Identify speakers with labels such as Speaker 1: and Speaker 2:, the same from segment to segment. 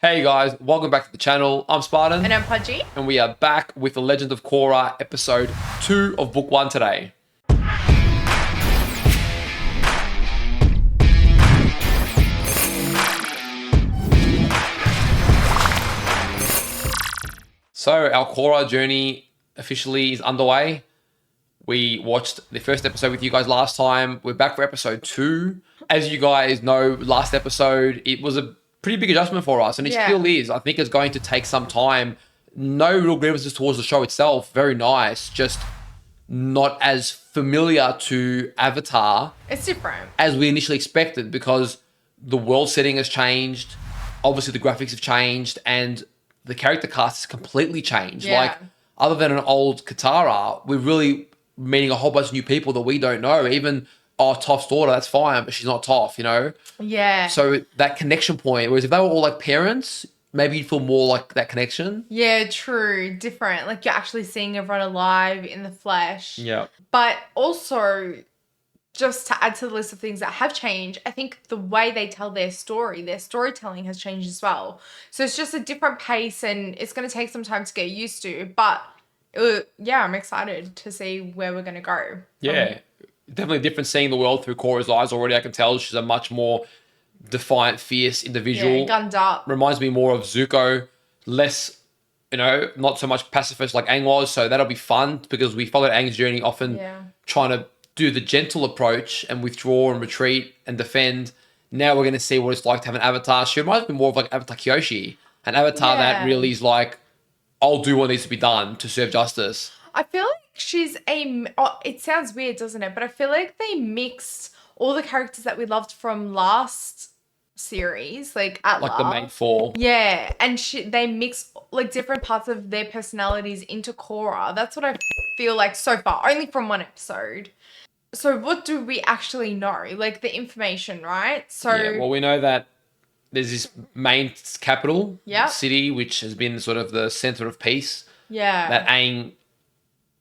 Speaker 1: Hey guys, welcome back to the channel. I'm Spartan.
Speaker 2: And I'm Pudgy.
Speaker 1: And we are back with the Legend of Korra episode 2 of book 1 today. So our Korra journey officially is underway. We watched the first episode with you guys last time. We're back for episode 2. As you guys know, last episode, it was a pretty big adjustment for us, and it still is. I think it's going to take some time. No real grievances towards the show itself. Very nice. Just not as familiar to Avatar.
Speaker 2: It's different.
Speaker 1: As we initially expected, because the world setting has changed. Obviously, the graphics have changed, and the character cast has completely changed.
Speaker 2: Yeah.
Speaker 1: Like, other than an old Katara, we're really meeting a whole bunch of new people that we don't know. Even Toph's daughter, that's fine, but she's not Toph, you know?
Speaker 2: Yeah.
Speaker 1: So that connection point, whereas if they were all like parents, maybe you'd feel more like that connection.
Speaker 2: Yeah, true. Different. Like you're actually seeing everyone alive in the flesh.
Speaker 1: Yeah.
Speaker 2: But also, just to add to the list of things that have changed, I think the way they tell their storytelling has changed as well. So it's just a different pace and it's going to take some time to get used to. But yeah, I'm excited to see where we're going to go.
Speaker 1: Yeah. Definitely different seeing the world through Korra's eyes already. I can tell she's a much more defiant, fierce individual.
Speaker 2: Yeah, gunned up.
Speaker 1: Reminds me more of Zuko. Less, not so much pacifist like Aang was. So that'll be fun because we followed Aang's journey often trying to do the gentle approach and withdraw and retreat and defend. Now we're going to see what it's like to have an avatar. She reminds me more of like Avatar Kyoshi. An avatar that really is like, I'll do what needs to be done to serve justice.
Speaker 2: I feel like she's it sounds weird, doesn't it? But I feel like they mixed all the characters that we loved from last series, like
Speaker 1: the main 4.
Speaker 2: Yeah, and they mix like different parts of their personalities into Korra. That's what I feel like so far, only from one episode. So what do we actually know? Like the information, right? So
Speaker 1: yeah, well, we know that there's this main capital city, which has been sort of the center of peace.
Speaker 2: Yeah.
Speaker 1: That Aang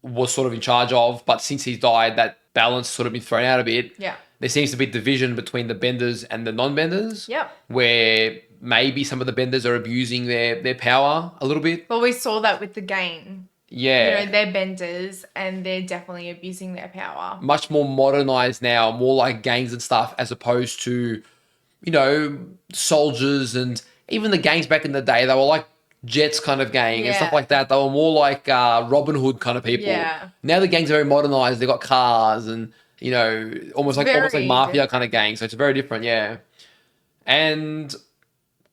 Speaker 1: was sort of in charge of, but since he's died, that balance sort of been thrown out a bit.
Speaker 2: Yeah.
Speaker 1: There seems to be division between the benders and the non-benders.
Speaker 2: Yep.
Speaker 1: Where maybe some of the benders are abusing their power a little bit.
Speaker 2: Well, we saw that with the gang.
Speaker 1: Yeah.
Speaker 2: They're benders and they're definitely abusing their power.
Speaker 1: Much more modernized now, more like gangs and stuff, as opposed to, soldiers, and even the gangs back in the day, they were like Jets kind of gang and stuff like that. They were more like Robin Hood kind of people.
Speaker 2: Yeah. Now
Speaker 1: the gangs are very modernized. They've got cars and, almost like mafia kind of gangs. So it's very different, yeah. And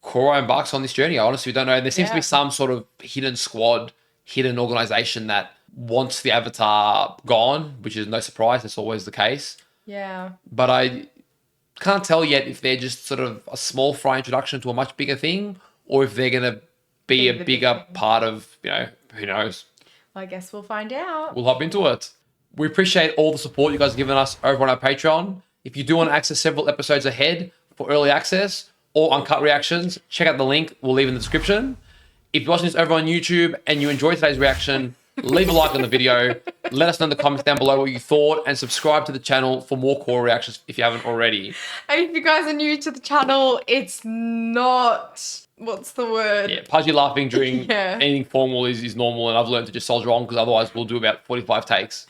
Speaker 1: Korra embarks on this journey. I honestly don't know. There seems to be some sort of hidden squad, hidden organization that wants the Avatar gone, which is no surprise. That's always the case.
Speaker 2: Yeah.
Speaker 1: But I can't tell yet if they're just sort of a small fry introduction to a much bigger thing, or if they're going to be a bigger part of, who knows.
Speaker 2: Well, I guess we'll find out.
Speaker 1: We'll hop into it. We appreciate all the support you guys have given us over on our Patreon. If you do want to access several episodes ahead for early access or uncut reactions, check out the link we'll leave in the description. If you're watching this over on YouTube and you enjoyed today's reaction, leave a like on the video. Let us know in the comments down below what you thought, and subscribe to the channel for more Korra reactions if you haven't already.
Speaker 2: And if you guys are new to the channel, it's not... What's the word?
Speaker 1: Yeah, Pudgy laughing during anything formal is normal, and I've learned to just soldier on because otherwise we'll do about 45 takes.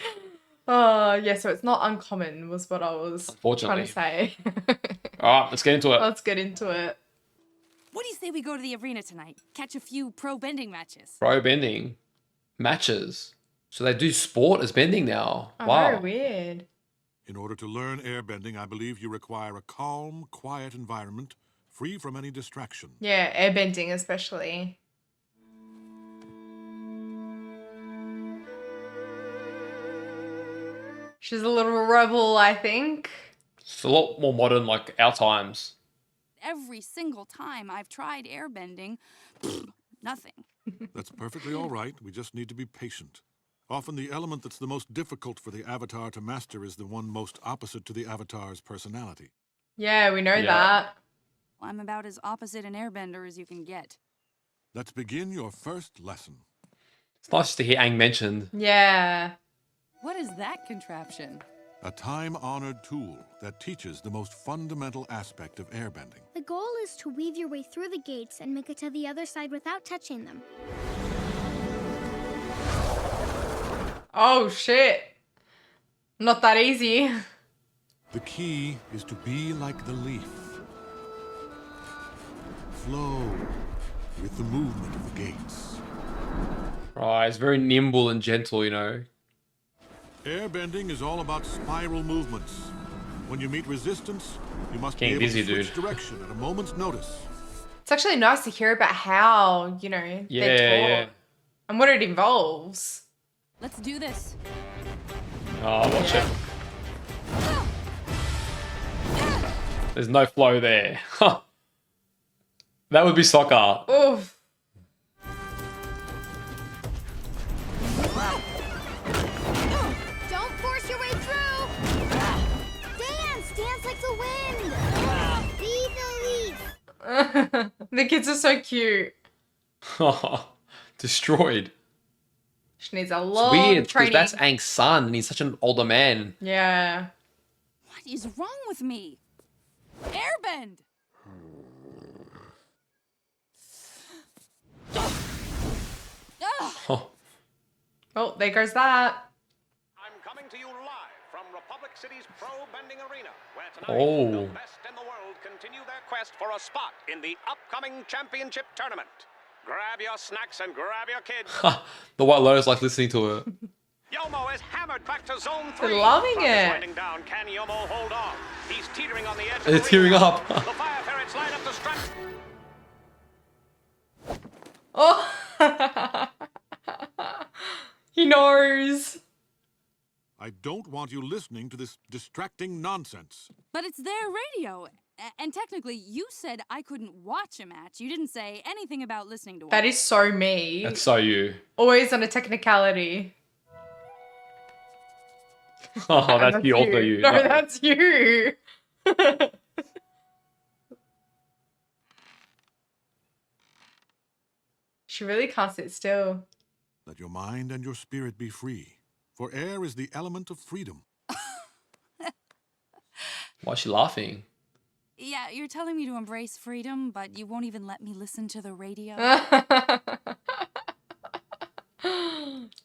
Speaker 2: Yeah, so it's not uncommon was what I was trying to say.
Speaker 1: All right, let's get into it.
Speaker 2: Let's get into it.
Speaker 3: What do you say we go to the arena tonight? Catch a few pro bending matches.
Speaker 1: Pro bending matches. So they do sport as bending now.
Speaker 2: Oh,
Speaker 1: wow.
Speaker 2: Very weird.
Speaker 4: In order to learn airbending, I believe you require a calm, quiet environment, free from any distraction.
Speaker 2: Yeah, airbending especially. She's a little rebel, I think.
Speaker 1: It's a lot more modern, like our times.
Speaker 3: Every single time I've tried airbending, nothing.
Speaker 4: That's perfectly all right. We just need to be patient. Often the element that's the most difficult for the Avatar to master is the one most opposite to the Avatar's personality.
Speaker 2: Yeah, we know that.
Speaker 3: I'm about as opposite an airbender as you can get.
Speaker 4: Let's begin your first lesson.
Speaker 1: It's nice to hear Aang mentioned.
Speaker 2: Yeah.
Speaker 3: What is that contraption?
Speaker 4: A time-honored tool that teaches the most fundamental aspect of airbending.
Speaker 5: The goal is to weave your way through the gates and make it to the other side without touching them.
Speaker 2: Oh, shit. Not that easy.
Speaker 4: The key is to be like the leaf. Flow with the movement of the gates.
Speaker 1: Right, it's very nimble and gentle, you know.
Speaker 4: Airbending is all about spiral movements. When you meet resistance, you must
Speaker 1: Getting
Speaker 4: be able
Speaker 1: busy,
Speaker 4: to switch
Speaker 1: dude.
Speaker 4: direction at a moment's notice.
Speaker 2: It's actually nice to hear about how, you know, they're taught
Speaker 1: Yeah.
Speaker 2: and what it involves.
Speaker 3: Let's do this.
Speaker 1: Oh, watch it. There's no flow there. That would be soccer.
Speaker 2: Oof.
Speaker 5: Don't force your way through! Dance like the wind! Be the leaf!
Speaker 2: The kids are so cute.
Speaker 1: Destroyed.
Speaker 2: She needs a
Speaker 1: It's
Speaker 2: lot
Speaker 1: weird
Speaker 2: of
Speaker 1: because
Speaker 2: training.
Speaker 1: that's Aang's son and he's such an older man.
Speaker 2: Yeah.
Speaker 3: What is wrong with me? Airbend! Ugh.
Speaker 1: Oh,
Speaker 2: Oh, there goes that.
Speaker 6: I'm coming to you live from Republic City's Pro Bending Arena, where tonight
Speaker 1: Oh.
Speaker 6: the best in the world continue their quest for a spot in the upcoming championship tournament. Grab your snacks and grab your kids.
Speaker 1: the White Lotus likes listening to her.
Speaker 6: Yomo is hammered back to zone
Speaker 2: They're
Speaker 6: 3.
Speaker 2: loving
Speaker 6: Clock is
Speaker 2: it.
Speaker 6: winding down. Can Yomo hold on? He's teetering on the edge.
Speaker 1: They're
Speaker 6: of the
Speaker 1: tearing
Speaker 6: rebound.
Speaker 1: up.
Speaker 6: The fire ferrets line up to strike.
Speaker 2: Oh. He knows.
Speaker 4: I don't want you listening to this distracting nonsense.
Speaker 3: But it's their radio. And technically, you said I couldn't watch a match. You didn't say anything about listening to one.
Speaker 2: That is so me.
Speaker 1: That's so you.
Speaker 2: Always on a technicality.
Speaker 1: Oh, that's you, also you.
Speaker 2: No, that's you. She really can't sit still.
Speaker 4: Let your mind and your spirit be free, for air is the element of freedom.
Speaker 1: Why is she laughing?
Speaker 3: Yeah, you're telling me to embrace freedom, but you won't even let me listen to the radio?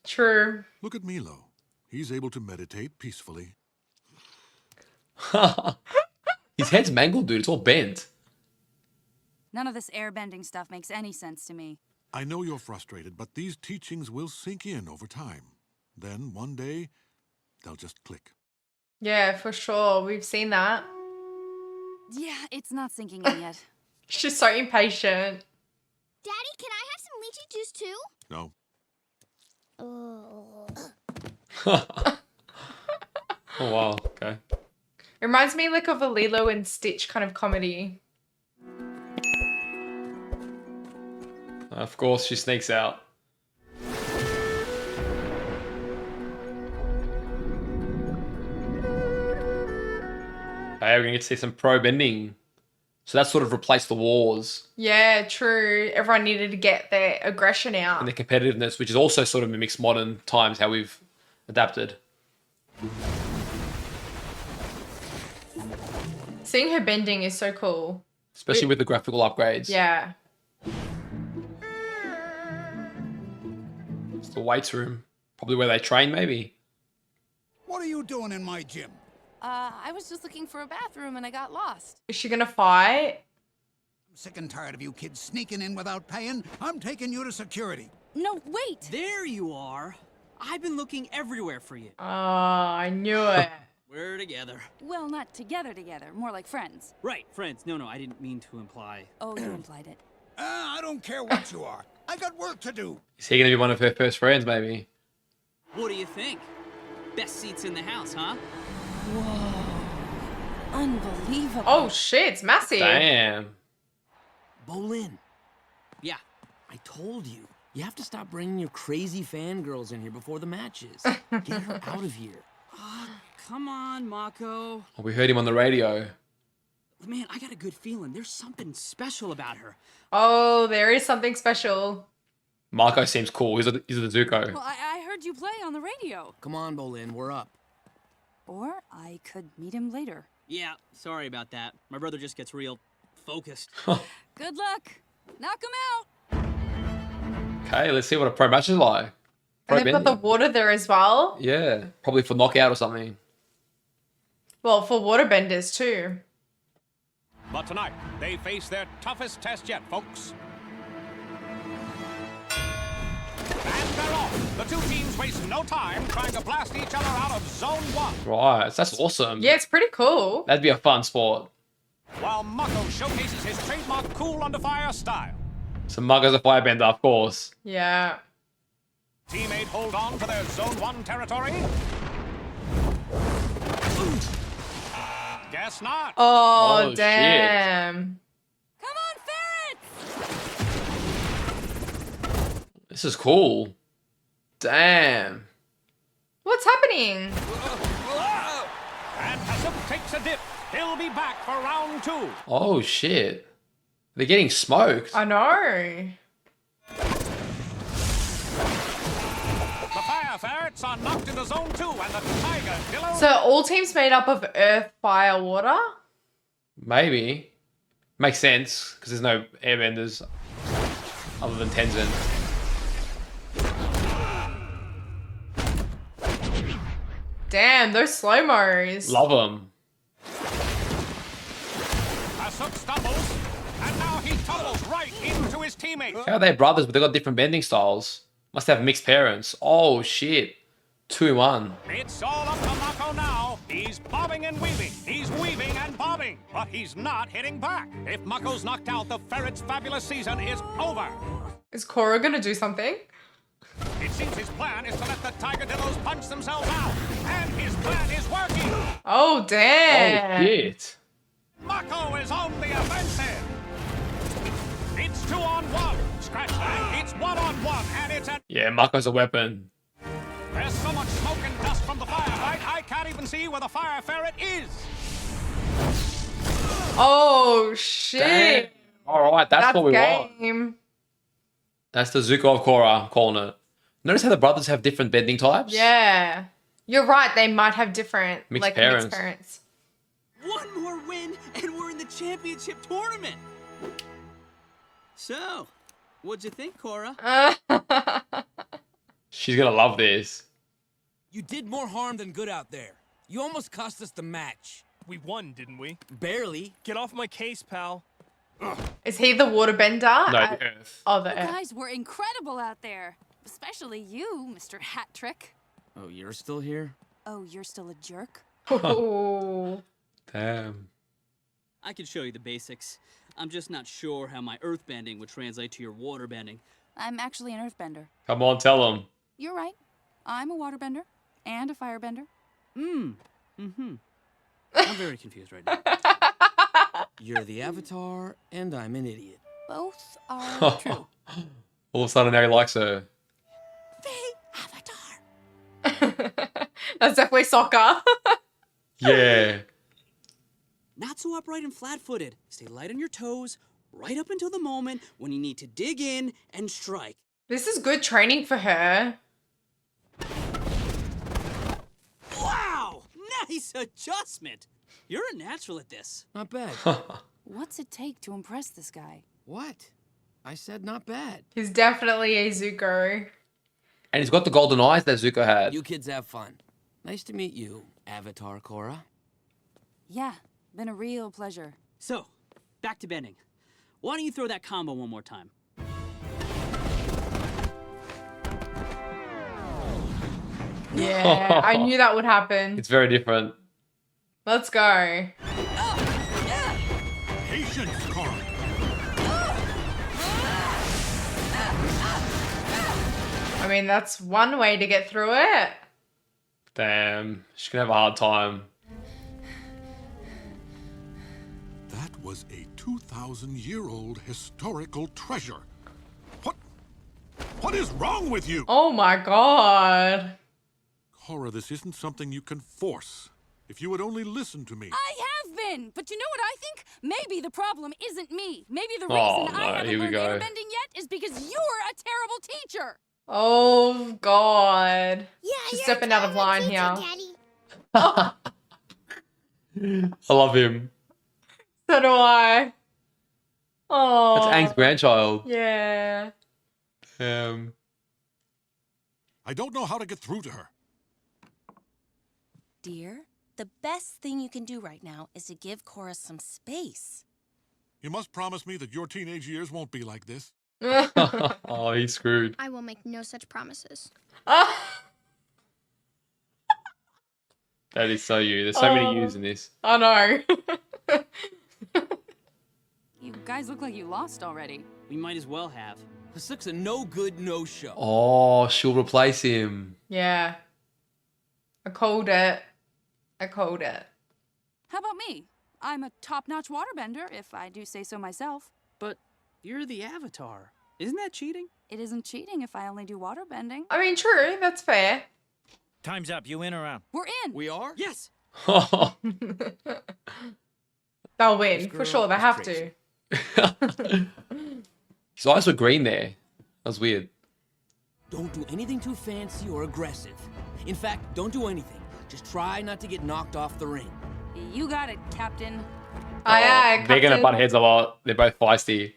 Speaker 2: True.
Speaker 4: Look at Milo. He's able to meditate peacefully.
Speaker 1: His head's mangled, dude. It's all bent.
Speaker 3: None of this airbending stuff makes any sense to me.
Speaker 4: I know you're frustrated, but these teachings will sink in over time. Then, one day, they'll just click.
Speaker 2: Yeah, for sure. We've seen that.
Speaker 3: Yeah, it's not sinking in yet.
Speaker 2: She's so impatient.
Speaker 5: Daddy, can I have some lychee juice too?
Speaker 4: No.
Speaker 5: Oh.
Speaker 1: Oh, wow. Okay.
Speaker 2: It reminds me like of a Lilo and Stitch kind of comedy.
Speaker 1: Of course, she sneaks out. Okay, we're going to get to see some pro bending. So that sort of replaced the wars
Speaker 2: Yeah, true. Everyone needed to get their aggression out.
Speaker 1: and the competitiveness, which is also sort of mimics modern times, how we've adapted.
Speaker 2: Seeing her bending is so cool.
Speaker 1: Especially with the graphical upgrades.
Speaker 2: Yeah.
Speaker 1: It's the weights room. Probably where they train, maybe.
Speaker 7: What are you doing in my gym?
Speaker 3: I was just looking for a bathroom and I got lost.
Speaker 2: Is she gonna fight?
Speaker 7: I'm sick and tired of you kids sneaking in without paying. I'm taking you to security.
Speaker 3: No, wait!
Speaker 8: There you are. I've been looking everywhere for you.
Speaker 2: Oh, I knew it.
Speaker 8: We're together.
Speaker 3: Well, not together, more like friends.
Speaker 8: Right, friends. No, I didn't mean to imply.
Speaker 3: Oh, you implied it.
Speaker 7: I don't care what you are. I got work to do.
Speaker 1: Is he going to be one of her first friends, maybe?
Speaker 8: What do you think? Best seats in the house, huh?
Speaker 3: Whoa. Unbelievable.
Speaker 2: Oh shit, it's massive.
Speaker 1: Damn.
Speaker 8: Bolin. Yeah, I told you. You have to stop bringing your crazy fangirls in here before the matches. Get her out of here. Come on, Mako.
Speaker 1: Oh, we heard him on the radio.
Speaker 8: Man, I got a good feeling. There's something special about her.
Speaker 2: Oh, there is something special.
Speaker 1: Marco seems cool. He's a Zuko.
Speaker 3: Well, I heard you play on the radio.
Speaker 8: Come on, Bolin, we're up.
Speaker 3: Or I could meet him later.
Speaker 8: Yeah, sorry about that. My brother just gets real focused.
Speaker 3: Good luck. Knock him out.
Speaker 1: Okay, let's see what a pro match is like. Pro
Speaker 2: And they've got the
Speaker 1: bending.
Speaker 2: water there as well.
Speaker 1: Yeah, probably for knockout or something.
Speaker 2: Well, for waterbenders too.
Speaker 6: But tonight, they face their toughest test yet, folks. And they're off. The two teams waste no time trying to blast each other out of Zone 1.
Speaker 1: Right, that's awesome.
Speaker 2: Yeah, it's pretty cool.
Speaker 1: That'd be a fun sport.
Speaker 6: While Mako showcases his trademark cool under fire style.
Speaker 1: So Mugger's a firebender, of course.
Speaker 2: Yeah.
Speaker 6: Teammate hold on to their Zone 1 territory? Guess not.
Speaker 2: Oh,
Speaker 1: shit.
Speaker 2: damn.
Speaker 3: Come on, ferrets!
Speaker 1: This is cool. Damn.
Speaker 2: What's happening?
Speaker 6: And Hasuk takes a dip. He'll be back for round 2.
Speaker 1: Oh shit. They're getting smoked.
Speaker 2: I know.
Speaker 6: The fire ferrets are knocked into Zone 2 and the Tiger Dillo...
Speaker 2: So all teams made up of earth, fire, water?
Speaker 1: Maybe. Makes sense, because there's no airbenders other than Tenzin.
Speaker 2: Damn, those slow-mos.
Speaker 1: Love them.
Speaker 6: Hasuk stumbles, and now he tumbles right into his teammate.
Speaker 1: How are they brothers, but they've got different bending styles? Must have mixed parents. Oh shit. 2-1.
Speaker 6: It's all up to Mako now. He's bobbing and weaving. He's weaving and bobbing. But he's not hitting back. If Mako's knocked out, the ferret's fabulous season is over.
Speaker 2: Is Korra gonna do something?
Speaker 6: It seems his plan is to let the Tiger Dillos punch themselves out. And his plan is working.
Speaker 2: Oh, damn.
Speaker 1: Oh shit.
Speaker 6: Mako is on the offensive. It's 2-on-1. Scratch that. It's 1-on-1. And it's at...
Speaker 1: Yeah, Mako's a weapon.
Speaker 6: There's so much smoke and dust from the firefight, I can't even see where the fire ferret is.
Speaker 2: Oh, shit.
Speaker 1: Alright, that's what we want.
Speaker 2: game.
Speaker 1: That's the Zuko of Korra, I'm calling it. Notice how the brothers have different bending types?
Speaker 2: Yeah. You're right, they might have different
Speaker 1: Mixed parents.
Speaker 2: mixed parents.
Speaker 8: One more win, and we're in the championship tournament. So, what'd you think, Korra?
Speaker 1: She's gonna love this.
Speaker 9: You did more harm than good out there. You almost cost us the match.
Speaker 10: We won, didn't we?
Speaker 9: Barely.
Speaker 10: Get off my case, pal.
Speaker 2: Is he the waterbender?
Speaker 1: No, the Earth.
Speaker 2: Oh, the
Speaker 3: You
Speaker 2: Earth.
Speaker 3: guys were incredible out there. Especially you, Mr. Hat Trick.
Speaker 8: Oh, you're still here?
Speaker 3: Oh, you're still a jerk?
Speaker 2: Oh.
Speaker 1: Damn.
Speaker 8: I can show you the basics. I'm just not sure how my earthbending would translate to your waterbending.
Speaker 3: I'm actually an earthbender.
Speaker 1: Come on, tell them.
Speaker 3: You're right. I'm a waterbender and a firebender.
Speaker 8: I'm very confused right now. You're the Avatar, and I'm an idiot.
Speaker 3: Both are true.
Speaker 1: All of a sudden now he likes her.
Speaker 8: The Avatar.
Speaker 2: That's definitely soccer.
Speaker 1: Yeah.
Speaker 8: Not so upright and flat-footed. Stay light on your toes, right up until the moment when you need to dig in and strike.
Speaker 2: This is good training for her.
Speaker 8: Wow! Nice adjustment! You're a natural at this.
Speaker 9: Not bad.
Speaker 3: What's it take to impress this guy?
Speaker 9: What? I said not bad.
Speaker 2: He's definitely a Zuko.
Speaker 1: And he's got the golden eyes that Zuko had.
Speaker 9: You kids have fun. Nice to meet you, Avatar Korra.
Speaker 3: Yeah, been a real pleasure.
Speaker 8: So, back to bending. Why don't you throw that combo one more time?
Speaker 2: Yeah, I knew that would happen.
Speaker 1: It's very different.
Speaker 2: Let's go.
Speaker 4: Patience, Korra.
Speaker 2: I mean, that's one way to get through it.
Speaker 1: Damn. She's gonna have a hard time.
Speaker 4: That was a 2,000-year-old historical treasure. What is wrong with you?
Speaker 2: Oh my god.
Speaker 4: Korra, this isn't something you can force. If you would only listen to me.
Speaker 3: I have been, but you know what I think? Maybe the problem isn't me. Maybe the
Speaker 1: Oh,
Speaker 3: reason
Speaker 1: no,
Speaker 3: I haven't
Speaker 1: here we
Speaker 3: learned
Speaker 1: go.
Speaker 3: airbending yet is because you're a terrible teacher.
Speaker 2: Oh god.
Speaker 5: Yeah,
Speaker 2: She's
Speaker 5: you're
Speaker 2: stepping out of
Speaker 5: a terrible
Speaker 2: line
Speaker 5: teacher,
Speaker 2: here.
Speaker 5: Daddy.
Speaker 1: I love him.
Speaker 2: So do I. Oh.
Speaker 1: That's Aang's grandchild.
Speaker 2: Yeah.
Speaker 4: I don't know how to get through to her.
Speaker 11: Dear, the best thing you can do right now is to give Korra some space.
Speaker 4: You must promise me that your teenage years won't be like this.
Speaker 1: Oh, he's screwed.
Speaker 5: I will make no such promises.
Speaker 1: That is so you. There's so many yous in this.
Speaker 2: I know.
Speaker 3: You guys look like you lost already.
Speaker 8: We might as well have. This looks a no-good, no-show.
Speaker 1: Oh, she'll replace him.
Speaker 2: Yeah. I called it. I called it.
Speaker 3: How about me? I'm a top-notch waterbender, if I do say so myself.
Speaker 9: But you're the Avatar. Isn't that cheating?
Speaker 3: It isn't cheating if I only do waterbending.
Speaker 2: I mean, true. That's fair.
Speaker 10: Time's up. You in or out?
Speaker 3: We're in.
Speaker 9: We are?
Speaker 8: Yes.
Speaker 2: They'll win. For sure. They have to.
Speaker 1: His eyes were green there. That was weird.
Speaker 8: Don't do anything too fancy or aggressive. In fact, don't do anything. Just try not to get knocked off the ring.
Speaker 3: You got it, Captain.
Speaker 2: Aye, aye,
Speaker 1: They're gonna
Speaker 2: Captain.
Speaker 1: butt heads a lot. They're both feisty.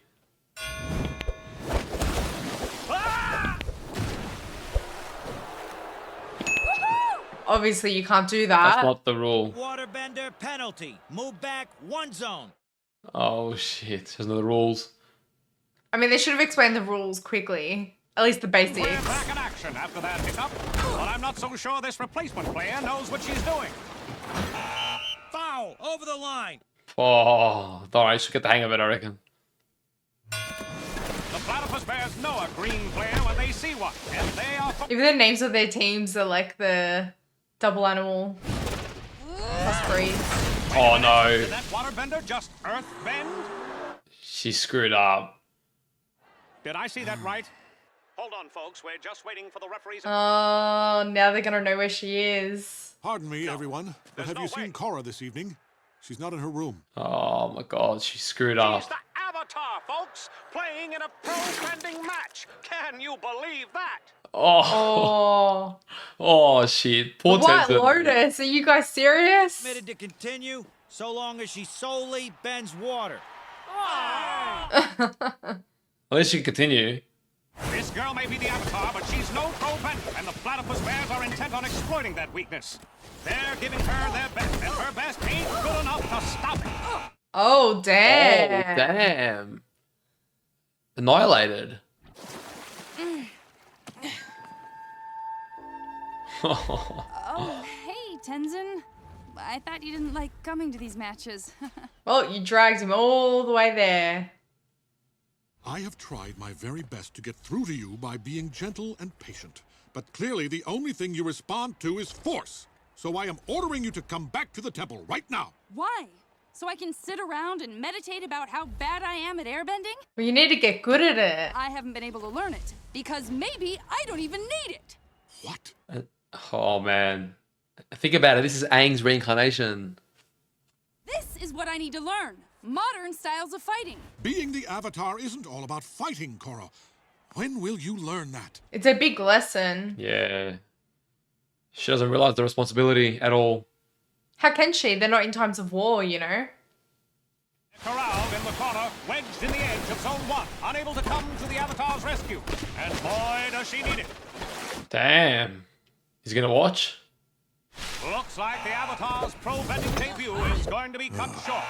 Speaker 2: Obviously, you can't do that.
Speaker 1: That's not the rule.
Speaker 10: Waterbender penalty. Move back 1 zone.
Speaker 1: Oh shit! Doesn't know the rules.
Speaker 2: I mean, they should have explained the rules quickly. At least the basics.
Speaker 6: We're back in action after that hiccup. But I'm not so sure this replacement player knows what she's doing.
Speaker 10: Foul. Over the line.
Speaker 1: Oh, alright, should get the hang of it, I reckon.
Speaker 6: The Platypus Bears know a green player when they see one, and they are...
Speaker 2: Even the names of their teams are like the double animal crossbreeds.
Speaker 1: Oh no,
Speaker 6: Did that waterbender just earth bend?
Speaker 1: she screwed up.
Speaker 6: Did I see that right? Hold on, folks. We're just waiting for the referees.
Speaker 2: Oh, now they're gonna know where she is.
Speaker 4: Pardon me, everyone, but have
Speaker 6: no
Speaker 4: you seen
Speaker 6: way.
Speaker 4: Korra this evening? She's not in her room.
Speaker 1: Oh my god, she screwed up.
Speaker 6: She's the Avatar, folks, playing in a pro-bending match. Can you believe that?
Speaker 1: Oh,
Speaker 2: Oh,
Speaker 1: oh shit. Poor
Speaker 2: White
Speaker 1: Tenzin.
Speaker 2: Lotus. Are you guys serious?
Speaker 10: Committed to continue so long as she solely bends water.
Speaker 1: At least she can continue.
Speaker 6: This girl may be the Avatar, but she's no pro-bender, and the Platypus Bears are intent on exploiting that weakness. They're giving her their best, and her best ain't good enough to stop it.
Speaker 2: Oh,
Speaker 1: Oh,
Speaker 2: damn.
Speaker 1: damn. Annihilated.
Speaker 3: Oh, hey, Tenzin. I thought you didn't like coming to these matches.
Speaker 2: Well, you dragged him all the way there.
Speaker 4: I have tried my very best to get through to you by being gentle and patient. But clearly the only thing you respond to is force. So I am ordering you to come back to the temple right now.
Speaker 3: Why? So I can sit around and meditate about how bad I am at airbending?
Speaker 2: Well, you need to get good at it.
Speaker 3: I haven't been able to learn it, because maybe I don't even need it.
Speaker 4: What?
Speaker 1: Oh man. Think about it. This is Aang's reincarnation.
Speaker 3: This is what I need to learn. Modern styles of fighting.
Speaker 4: Being the Avatar isn't all about fighting, Korra. When will you learn that?
Speaker 2: It's a big lesson.
Speaker 1: Yeah. She doesn't realize the responsibility at all.
Speaker 2: How can she? They're not in times of war, you know?
Speaker 6: Corralled in the corner, wedged in the edge of Zone 1, unable to come to the Avatar's rescue. And boy, does she need it.
Speaker 1: Damn. He's gonna watch?
Speaker 6: Looks like the Avatar's pro-bending debut is going to be cut short.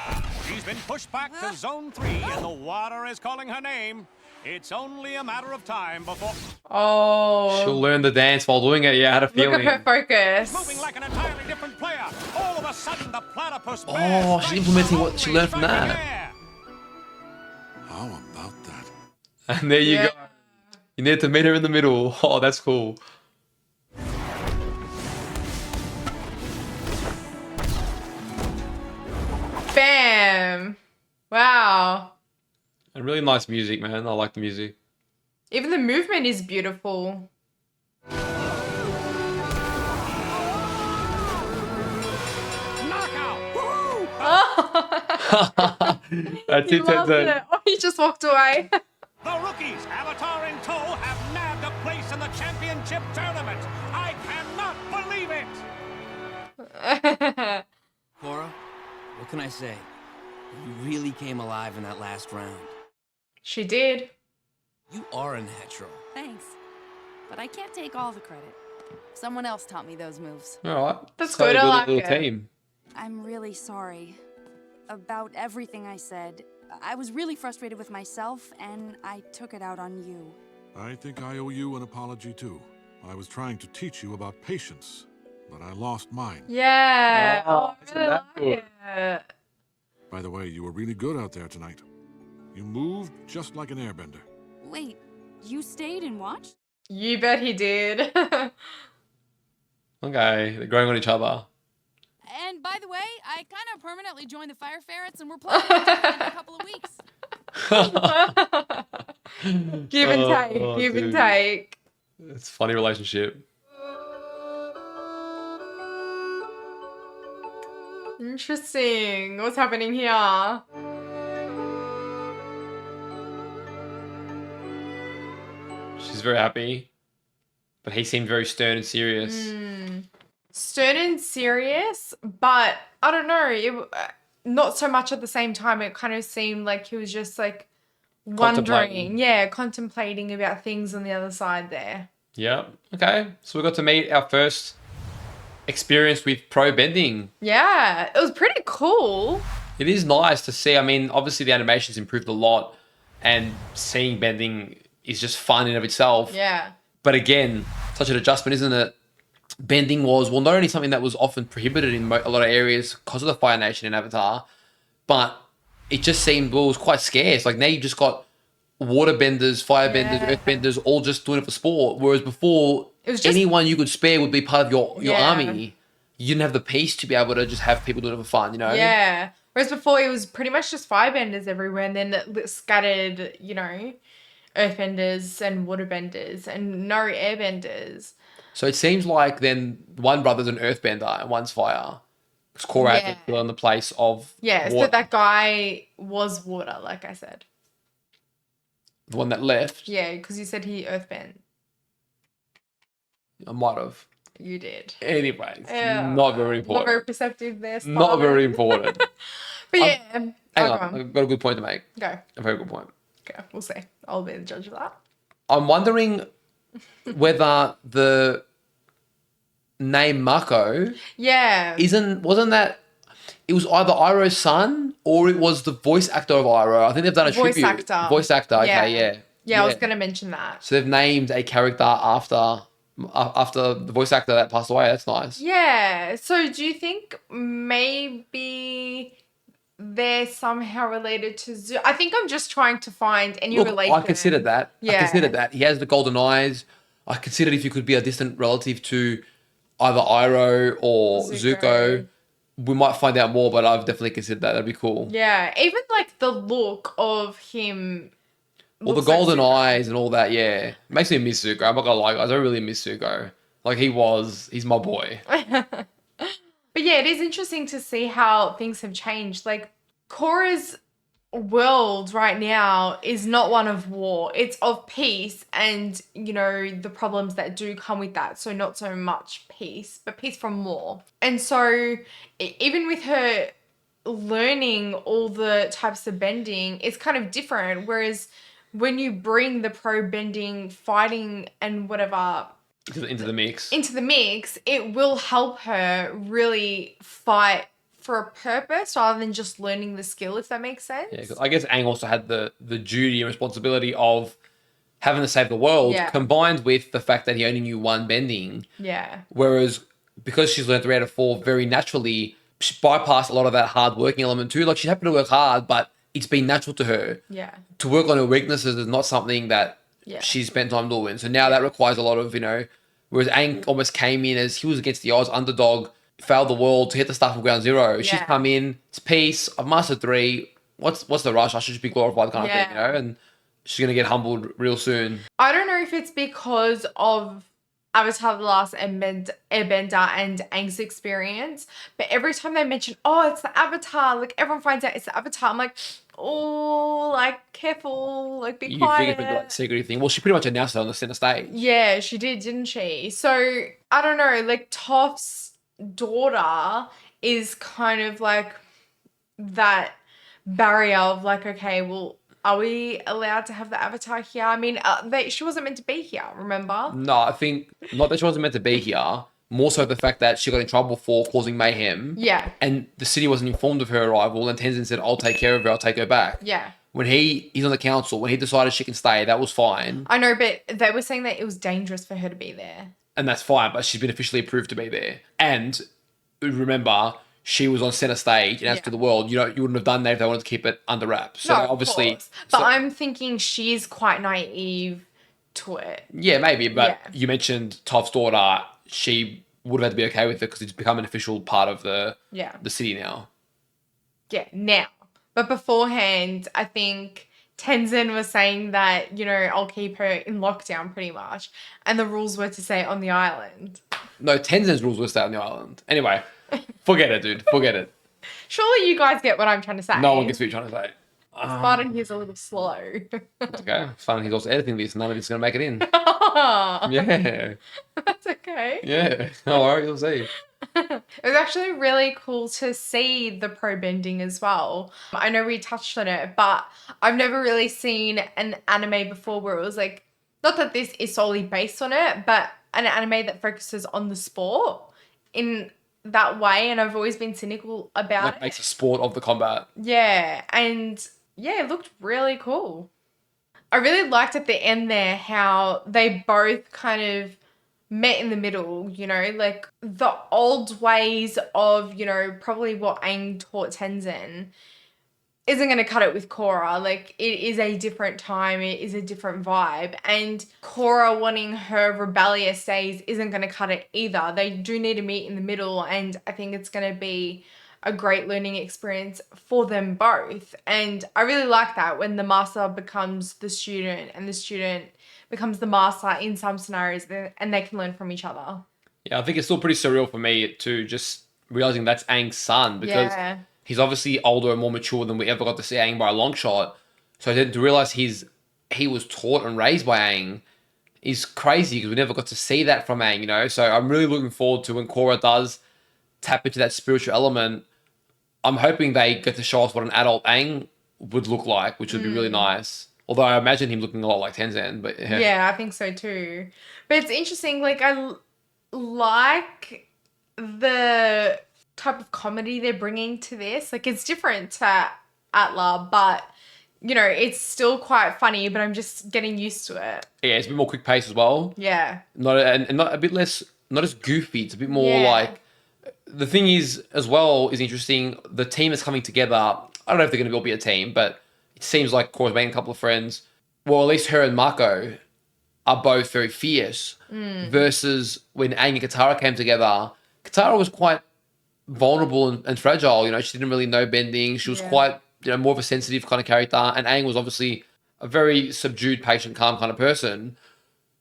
Speaker 6: She's been pushed back to Zone 3, and the water is calling her name. It's only a matter of time before...
Speaker 2: Oh.
Speaker 1: She'll learn the dance while doing it. Yeah, I had a
Speaker 2: Look
Speaker 1: feeling.
Speaker 2: at her focus.
Speaker 6: Moving like an entirely different player. All of a sudden, the Platypus
Speaker 1: Oh,
Speaker 6: Bear
Speaker 1: she's
Speaker 6: strikes
Speaker 1: implementing what
Speaker 6: the
Speaker 1: she learned from
Speaker 6: striking
Speaker 1: that.
Speaker 6: air.
Speaker 4: How about that?
Speaker 1: And there you
Speaker 2: Yeah.
Speaker 1: go. You need to meet her in the middle. Oh, that's cool.
Speaker 2: Bam. Wow.
Speaker 1: And really nice music, man. I like the music.
Speaker 2: Even the movement is beautiful.
Speaker 6: Knockout!
Speaker 2: Oh.
Speaker 1: That's
Speaker 2: He
Speaker 1: it,
Speaker 2: loved
Speaker 1: Tenzin.
Speaker 2: it. Oh, he just walked away.
Speaker 6: The rookies, Avatar in tow, have nabbed a place in the championship tournament. I cannot believe it!
Speaker 8: Korra, what can I say? You really came alive in that last round.
Speaker 2: She did.
Speaker 8: You are a natural.
Speaker 3: Thanks. But I can't take all the credit. Someone else taught me those moves.
Speaker 1: All right.
Speaker 2: That's
Speaker 1: So
Speaker 2: good, I
Speaker 1: build a
Speaker 2: like
Speaker 1: little
Speaker 2: it.
Speaker 1: team.
Speaker 3: I'm really sorry about everything I said. I was really frustrated with myself, and I took it out on you.
Speaker 4: I think I owe you an apology, too. I was trying to teach you about patience, but I lost mine.
Speaker 2: Yeah.
Speaker 1: Oh,
Speaker 2: I
Speaker 1: isn't
Speaker 2: really
Speaker 1: that
Speaker 2: like it.
Speaker 4: By the way, you were really good out there tonight. You moved just like an airbender.
Speaker 3: Wait, you stayed and watched?
Speaker 2: You bet he did.
Speaker 1: Okay, they're growing on each other.
Speaker 3: And by the way, I kind of permanently joined the Fire Ferrets, and we're planning on in a couple of weeks.
Speaker 2: Give and take.
Speaker 1: Oh,
Speaker 2: Give and
Speaker 1: dude.
Speaker 2: take.
Speaker 1: It's a funny relationship.
Speaker 2: Interesting. What's happening here?
Speaker 1: She's very happy, but he seemed very stern and serious.
Speaker 2: Stern and serious, but I don't know. Not so much at the same time. It kind of seemed like he was just like wondering, contemplating about things on the other side there.
Speaker 1: Yeah. Okay. So we got to meet our first experience with pro bending.
Speaker 2: Yeah, it was pretty cool.
Speaker 1: It is nice to see. I mean, obviously the animation's improved a lot, and seeing bending is just fun in of itself.
Speaker 2: Yeah.
Speaker 1: But again, such an adjustment, isn't it? Bending was, well, not only something that was often prohibited in a lot of areas because of the Fire Nation in Avatar, but it just seemed, well, it was quite scarce. Like now you've just got water benders, fire benders, earth benders, all just doing it for sport. Whereas before,
Speaker 2: It was just,
Speaker 1: anyone you could spare would be part of your
Speaker 2: Yeah.
Speaker 1: army. You didn't have the peace to be able to just have people doing it for fun, you know?
Speaker 2: yeah. Whereas before it was pretty much just firebenders everywhere, and then scattered, earthbenders and waterbenders and no airbenders.
Speaker 1: So it seems like then one brother's an earthbender and one's fire. Because Korra had to fill in the place of
Speaker 2: Yeah, so
Speaker 1: water.
Speaker 2: that guy was water, like I said.
Speaker 1: The one that left.
Speaker 2: Yeah, because you said he earthbent.
Speaker 1: I might have.
Speaker 2: You did.
Speaker 1: Anyways,
Speaker 2: Yeah.
Speaker 1: not very important.
Speaker 2: Not very perceptive there, Spartan.
Speaker 1: Not very important.
Speaker 2: But yeah.
Speaker 1: Hang
Speaker 2: go
Speaker 1: on, I've got a good point to make.
Speaker 2: Go.
Speaker 1: A very good point.
Speaker 2: Okay, we'll see. I'll be the judge of that.
Speaker 1: I'm wondering whether the name Mako
Speaker 2: Yeah.
Speaker 1: wasn't that it was either Iroh's son or it was the voice actor of Iroh. I think they've done a
Speaker 2: Voice
Speaker 1: tribute.
Speaker 2: actor.
Speaker 1: Voice actor. Okay,
Speaker 2: Yeah.
Speaker 1: yeah.
Speaker 2: Yeah, I was going to mention that.
Speaker 1: So they've named a character after the voice actor that passed away. That's nice.
Speaker 2: Yeah. So do you think maybe they're somehow related to Zoo? I think I'm just trying to find any
Speaker 1: Look,
Speaker 2: relation.
Speaker 1: I considered that.
Speaker 2: Yeah.
Speaker 1: I considered that. He has the golden eyes. I considered if you could be a distant relative to either Iroh or Zuko. We might find out more, but I've definitely considered that. That'd be cool.
Speaker 2: Yeah. Even like the look of him.
Speaker 1: Well, the
Speaker 2: looks like
Speaker 1: golden
Speaker 2: Zuko.
Speaker 1: eyes and all that, yeah. Makes me miss Zuko. I'm not gonna lie, guys. I really miss Zuko. Like he's my boy.
Speaker 2: But yeah, it is interesting to see how things have changed. Like Korra's world right now is not one of war. It's of peace and, the problems that do come with that. So not so much peace, but peace from war. And so even with her learning all the types of bending, it's kind of different. Whereas when you bring the pro bending, fighting and whatever
Speaker 1: Into the mix.
Speaker 2: it will help her really fight for a purpose rather than just learning the skill, if that makes sense.
Speaker 1: Yeah, 'cause I guess Aang also had the duty and responsibility of having to save the world,
Speaker 2: Yeah.
Speaker 1: combined with the fact that he only knew one bending.
Speaker 2: Yeah.
Speaker 1: Whereas because she's learned 3 out of 4 very naturally, she bypassed a lot of that hard working element too. Like she's happy to work hard, but it's been natural to her.
Speaker 2: Yeah.
Speaker 1: To work on her weaknesses is not something that
Speaker 2: Yeah.
Speaker 1: she spent time doing. So now that requires a lot of, whereas Aang almost came in as he was against the odds, underdog, failed the world to hit the start from ground zero. She's
Speaker 2: Yeah.
Speaker 1: come in, it's peace, I've mastered 3. What's the rush? I should just be glorified kind of thing, and she's going to get humbled real soon.
Speaker 2: I don't know if it's because of Avatar the Last Airbender and Aang's experience, but every time they mention, oh, it's the Avatar, like everyone finds out it's the Avatar, I'm like, oh, like careful, like be
Speaker 1: You
Speaker 2: quiet.
Speaker 1: think it's like secretive thing. Well, she pretty much announced it on the center stage.
Speaker 2: Yeah, she did, didn't she? So I don't know, like Toph's daughter is kind of like that barrier of like, okay, well, are we allowed to have the Avatar here? I mean, she wasn't meant to be here, remember?
Speaker 1: No, I think not that she wasn't meant to be here. More so the fact that she got in trouble for causing mayhem.
Speaker 2: Yeah.
Speaker 1: And the city wasn't informed of her arrival, and Tenzin said, I'll take care of her, I'll take her back.
Speaker 2: Yeah.
Speaker 1: When he's on the council, when he decided she can stay, that was fine.
Speaker 2: I know, but they were saying that it was dangerous for her to be there.
Speaker 1: And that's fine, but she's been officially approved to be there. And remember, she was on center stage and out to the world. You wouldn't have done that if they wanted to keep it under wraps. So
Speaker 2: no,
Speaker 1: obviously,
Speaker 2: of course. But I'm thinking she's quite naive to it.
Speaker 1: Yeah, maybe. But you mentioned Toph's daughter. She would have had to be okay with it because it's become an official part of the city now.
Speaker 2: Yeah, now. But beforehand, I think Tenzin was saying that, I'll keep her in lockdown pretty much. And the rules were to stay on the island.
Speaker 1: No, Tenzin's rules were to stay on the island. Anyway, forget it, dude. Forget it.
Speaker 2: Surely you guys get what I'm trying to say.
Speaker 1: No one gets what you're trying to say.
Speaker 2: Spartan here's a little slow.
Speaker 1: Okay, fun. He's also editing this. None of it's going to make it in.
Speaker 2: Oh,
Speaker 1: Yeah.
Speaker 2: that's okay.
Speaker 1: Yeah. No worries. You'll see.
Speaker 2: It was actually really cool to see the pro bending as well. I know we touched on it, but I've never really seen an anime before where it was like, not that this is solely based on it, but an anime that focuses on the sport in that way. And I've always been cynical about it.
Speaker 1: Makes a sport of the combat.
Speaker 2: Yeah. And yeah, it looked really cool. I really liked at the end there how they both kind of met in the middle, like the old ways of, probably what Aang taught Tenzin isn't going to cut it with Korra. Like, it is a different time. It is a different vibe. And Korra wanting her rebellious days isn't going to cut it either. They do need to meet in the middle. And I think it's going to be a great learning experience for them both. And I really like that when the master becomes the student and the student becomes the master in some scenarios and they can learn from each other. Yeah,
Speaker 1: I think it's still pretty surreal for me to just realizing that's Aang's son because he's obviously older and more mature than we ever got to see Aang by a long shot. So then to realize he was taught and raised by Aang is crazy because we never got to see that from Aang, So I'm really looking forward to when Korra does tap into that spiritual element. I'm hoping they get to show us what an adult Aang would look like, which would be really nice. Although I imagine him looking a lot like Tenzin, but
Speaker 2: yeah, I think so too. But it's interesting, like I like the type of comedy they're bringing to this. Like it's different to Atla, but it's still quite funny. But I'm just getting used to it.
Speaker 1: Yeah, it's a bit more quick pace as well.
Speaker 2: Yeah,
Speaker 1: not a bit less, not as goofy. It's a bit more like. The thing is, as well, is interesting. The team is coming together. I don't know if they're going to all be a team, but it seems like Korra's making a couple of friends. Well, at least her and Mako are both very fierce. Versus when Aang and Katara came together, Katara was quite vulnerable and fragile. She didn't really know bending. She was quite, more of a sensitive kind of character. And Aang was obviously a very subdued, patient, calm kind of person.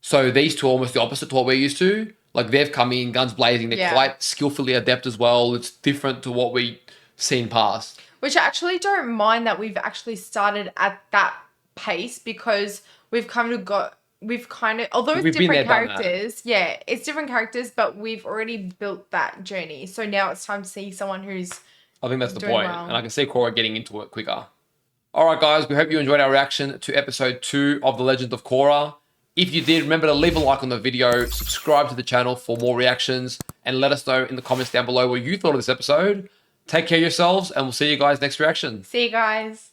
Speaker 1: So these two are almost the opposite to what we're used to. Like they've come in guns blazing. They're quite skillfully adept as well. It's different to what we've seen past.
Speaker 2: Which I actually don't mind that we've actually started at that pace because although it's different characters, it's different characters, but we've already built that journey. So now it's time to see someone who's
Speaker 1: I think that's the
Speaker 2: doing
Speaker 1: point.
Speaker 2: well.
Speaker 1: And I can see Korra getting into it quicker. All right, guys, we hope you enjoyed our reaction to episode 2 of The Legend of Korra. If you did, remember to leave a like on the video, subscribe to the channel for more reactions, and let us know in the comments down below what you thought of this episode. Take care of yourselves, and we'll see you guys next reaction.
Speaker 2: See you guys.